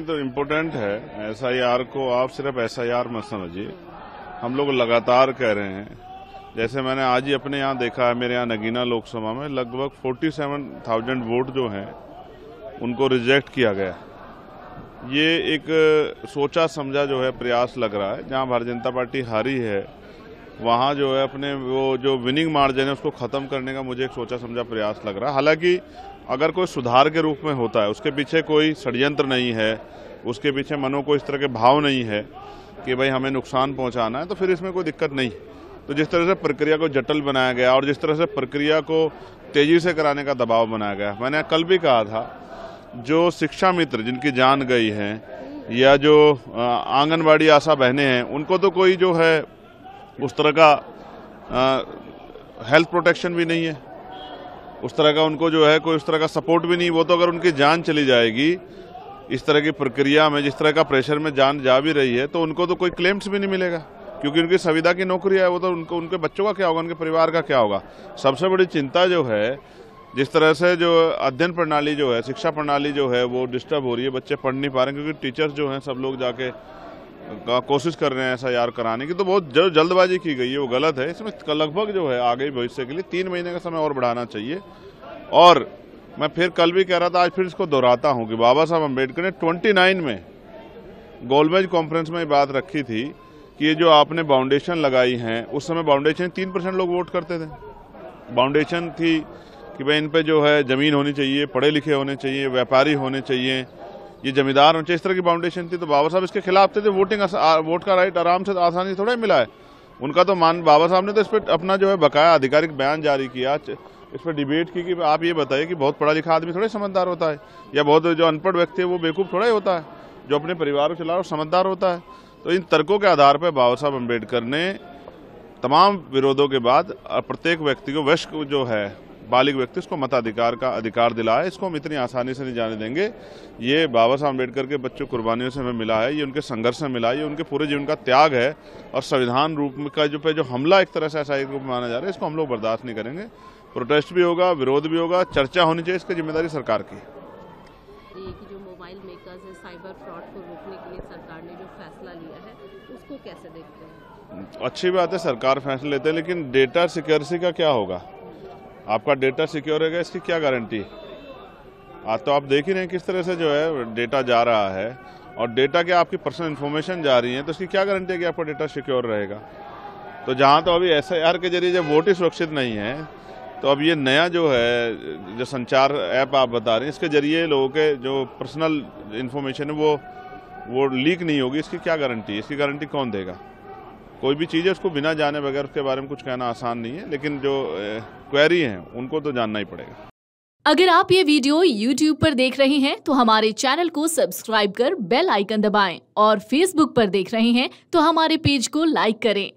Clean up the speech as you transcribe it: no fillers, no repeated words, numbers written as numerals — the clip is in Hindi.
तो इम्पोर्टेंट है। एसआईआर को आप सिर्फ एसआईआर मत समझिए, हम लोग लगातार कह रहे हैं। जैसे मैंने आज ही अपने यहाँ देखा है, मेरे यहाँ नगीना लोकसभा में लगभग 47,000 वोट जो हैं उनको रिजेक्ट किया गया। ये एक सोचा समझा जो है प्रयास लग रहा है। जहाँ भारतीय जनता पार्टी हारी है वहाँ जो है अपने वो जो विनिंग मार्जिन है उसको ख़त्म करने का मुझे एक सोचा समझा प्रयास लग रहा है। हालांकि अगर कोई सुधार के रूप में होता है, उसके पीछे कोई षड्यंत्र नहीं है, उसके पीछे मनों को इस तरह के भाव नहीं है कि भाई हमें नुकसान पहुंचाना है, तो फिर इसमें कोई दिक्कत नहीं। तो जिस तरह से प्रक्रिया को जटिल बनाया गया और जिस तरह से प्रक्रिया को तेजी से कराने का दबाव बनाया गया, मैंने कल भी कहा था, जो शिक्षा मित्र जिनकी जान गई है या जो आंगनबाड़ी आशा बहनें हैं, उनको तो कोई जो है उस तरह का हेल्थ प्रोटेक्शन भी नहीं है, उस तरह का उनको जो है कोई उस तरह का सपोर्ट भी नहीं। वो तो अगर उनकी जान चली जाएगी इस तरह की प्रक्रिया में, जिस तरह का प्रेशर में जान जा भी रही है, तो उनको तो कोई क्लेम्स भी नहीं मिलेगा, क्योंकि उनकी संविदा की नौकरी है। वो तो उनके बच्चों का क्या होगा, उनके परिवार का क्या होगा। सबसे बड़ी चिंता जो है, जिस तरह से जो अध्ययन प्रणाली जो है, शिक्षा प्रणाली जो है वो डिस्टर्ब हो रही है, बच्चे पढ़ नहीं पा रहे हैं, क्योंकि टीचर्स जो हैं सब लोग जाके कोशिश कर रहे हैं एसआईआर कराने की। तो बहुत जल्दबाजी की गई है, वो गलत है। इसमें लगभग जो है आगे भविष्य के लिए 3 महीने का समय और बढ़ाना चाहिए। और मैं फिर कल भी कह रहा था, आज फिर इसको दोहराता हूं कि बाबा साहब अम्बेडकर ने 29 में गोलमेज कॉन्फ्रेंस में बात रखी थी कि ये जो आपने बाउंडेशन लगाई हैं, उस समय बाउंडेशन 3% लोग वोट करते थे। बाउंडेशन थी कि भाई इन पे जो है जमीन होनी चाहिए, पढ़े लिखे होने चाहिए, व्यापारी होने चाहिए, ये जमींदार होने चाहिए, इस तरह की बाउंडेशन थी। तो बाबा साहब इसके खिलाफ थे। तो वोट का राइट आराम से आसानी से थोड़ा ही मिला है उनका। तो बाबा साहब ने तो इस पर अपना जो है बकाया आधिकारिक बयान जारी किया, इस पर डिबेट की कि आप ये बताइए कि बहुत पढ़ा लिखा आदमी थोड़ा समझदार होता है, या बहुत जो अनपढ़ व्यक्ति है वो बेवकूफ़ थोड़ा ही होता है, जो अपने परिवार को चला रहा है समझदार होता है। तो इन तर्कों के आधार पर बाबा साहब अम्बेडकर ने तमाम विरोधों के बाद प्रत्येक व्यक्ति को, वयस्क जो है बालिग व्यक्ति, उसको मताधिकार का अधिकार दिलाया। इसको हम इतनी आसानी से नहीं जाने देंगे। ये बाबा साहब अम्बेडकर के बच्चों कुर्बानियों से हमें मिला है, ये उनके संघर्ष से मिला है, ये उनके पूरे जीवन का त्याग है। और संविधान रूप में का जो हमला एक तरह से ऐसा एक रूप में माना जा रहा है, इसको हम लोग बर्दाश्त नहीं करेंगे। प्रोटेस्ट भी होगा, विरोध भी होगा, चर्चा होनी चाहिए, इसकी जिम्मेदारी सरकार की। कि जो मोबाइल मेकर्स है, साइबर फ्रॉड को रोकने के लिए सरकार ने जो फैसला लिया है, उसको कैसे देखते हैं? अच्छी बात है, सरकार फैसले लेते हैं, लेकिन डेटा सिक्योरिटी का क्या होगा? आपका डेटा सिक्योर रहेगा, इसकी क्या गारंटी? आज तो आप देख ही रहे हैं किस तरह से जो है डेटा जा रहा है, और डेटा के आपकी पर्सनल इन्फॉर्मेशन जा रही है, तो इसकी क्या गारंटी है कि आपका डेटा सिक्योर रहेगा? तो जहां तो अभी एसआईआर के जरिए जब वोट ही सुरक्षित नहीं है, तो अब ये नया जो है जो संचार ऐप आप बता रहे हैं, इसके जरिए लोगों के जो पर्सनल इन्फॉर्मेशन है वो लीक नहीं होगी, इसकी क्या गारंटी है? इसकी गारंटी कौन देगा? कोई भी चीज़ है उसको बिना जाने बगैर उसके बारे में कुछ कहना आसान नहीं है, लेकिन जो क्वेरी हैं उनको तो जानना ही पड़ेगा। अगर आप ये वीडियो YouTube पर देख रहे हैं तो हमारे चैनल को सब्सक्राइब कर बेल आइकन दबाएं, और Facebook पर देख रहे हैं तो हमारे पेज को लाइक करें।